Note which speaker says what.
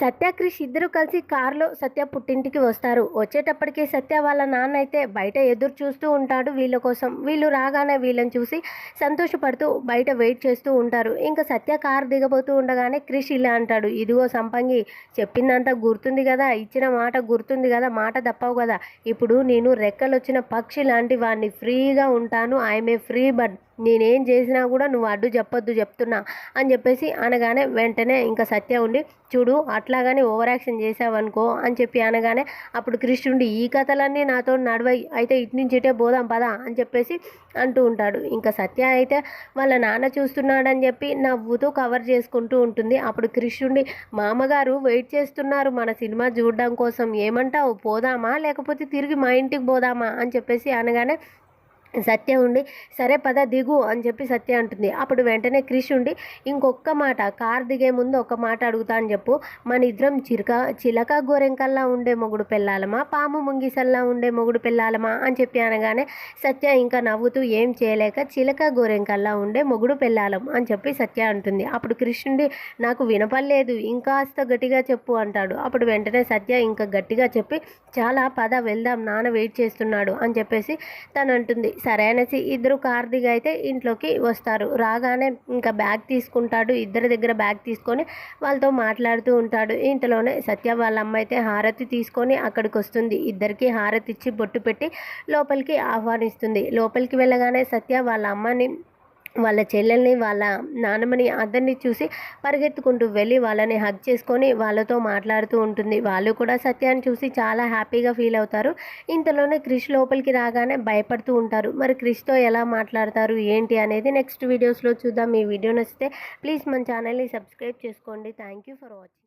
Speaker 1: సత్య, క్రిష్ ఇద్దరు కలిసి కారులో సత్య పుట్టింటికి వస్తారు. వచ్చేటప్పటికి సత్య వాళ్ళ నాన్న అయితే బయట ఎదురు చూస్తూ ఉంటాడు వీళ్ళ కోసం. వీళ్ళు రాగానే వీళ్ళని చూసి సంతోషపడుతూ బయట వెయిట్ చేస్తూ ఉంటారు. ఇంకా సత్య కారు దిగబోతూ ఉండగానే క్రిష్ ఇలా అంటాడు, ఇదిగో సంపంగి, చెప్పిందంతా గుర్తుంది కదా, ఇచ్చిన మాట గుర్తుంది కదా, మాట తప్పవు కదా. ఇప్పుడు నేను రెక్కలొచ్చిన పక్షి లాంటి వాడిని, ఫ్రీగా ఉంటాను. I'm a free bird. నేనేం చేసినా కూడా నువ్వు అడ్డు చెప్పొద్దు చెప్తున్నా అని చెప్పేసి అనగానే వెంటనే ఇంకా సత్య ఉండి, చూడు అట్లాగానే ఓవర్ యాక్షన్ చేసావనుకో అని చెప్పి అనగానే అప్పుడు కృష్ణుడి, ఈ కథలన్నీ నాతో నడవై, అయితే ఇటు నుంచి ఇటే పోదాం పదా అని చెప్పేసి అంటూ ఉంటాడు. ఇంకా సత్య అయితే వాళ్ళ నాన్న చూస్తున్నాడని చెప్పి నవ్వుతూ కవర్ చేసుకుంటూ ఉంటుంది. అప్పుడు కృష్ణుడి, మామగారు వెయిట్ చేస్తున్నారు మన సినిమా చూడడం కోసం, ఏమంటావు, పోదామా లేకపోతే తిరిగి మా ఇంటికి పోదామా అని చెప్పేసి అనగానే సత్య ఉండి, సరే పద దిగు అని చెప్పి సత్య అంటుంది. అప్పుడు వెంటనే క్రిష్ ఉండి, ఇంకొక్క మాట, కార్ దిగే ముందు ఒక మాట అడుగుతా అని చెప్పు, మన ఇద్దరం చిలక గోరెంకల్లా ఉండే మొగుడు పెళ్ళాలమా, పాము ముంగిసల్లా ఉండే మొగుడు పెళ్ళాలమా అని చెప్పి అనగానే సత్య ఇంకా నవ్వుతూ ఏం చేయలేక, చిలక గోరెంకల్లా ఉండే మొగుడు పెళ్ళాలం అని చెప్పి సత్య అంటుంది. అప్పుడు క్రిష్ ఉండి, నాకు వినపడలేదు, ఇంకాస్త గట్టిగా చెప్పు అంటాడు. అప్పుడు వెంటనే సత్య ఇంకా గట్టిగా చెప్పి, చాలా పద వెళ్దాం, నాన్న వెయిట్ చేస్తున్నాడు అని చెప్పేసి తను అంటుంది. సరే అనేసి ఇద్దరు కార్ దిగి అయితే ఇంట్లోకి వస్తారు. రాగానే ఇంకా బ్యాగ్ తీసుకుంటాడు. ఇద్దరి దగ్గర బ్యాగ్ తీసుకొని వాళ్ళతో మాట్లాడుతూ ఉంటాడు. ఇంతలోనే సత్య వాళ్ళ అమ్మ అయితే హారతి తీసుకొని అక్కడికి వస్తుంది. ఇద్దరికి హారతి ఇచ్చి బొట్టు పెట్టి లోపలికి ఆహ్వానిస్తుంది. లోపలికి వెళ్ళగానే సత్య వాళ్ళ అమ్మని, వాళ్ళ చెల్లెల్ని, వాళ్ళ నాన్నమ్మని అందరినీ చూసి పరిగెత్తుకుంటూ వెళ్ళి వాళ్ళని హగ్ చేసుకొని వాళ్ళతో మాట్లాడుతూ ఉంటుంది. వాళ్ళు కూడా సత్యాన్ని చూసి చాలా హ్యాపీగా ఫీల్ అవుతారు. ఇంతలోనే క్రిష్ లోపలికి రాగానే భయపడుతూ ఉంటారు. మరి క్రిష్తో ఎలా మాట్లాడతారు ఏంటి అనేది నెక్స్ట్ వీడియోస్లో చూద్దాం. ఈ వీడియో నచ్చితే ప్లీజ్ మన ఛానల్ని సబ్స్క్రైబ్ చేసుకోండి. Thank you for watching.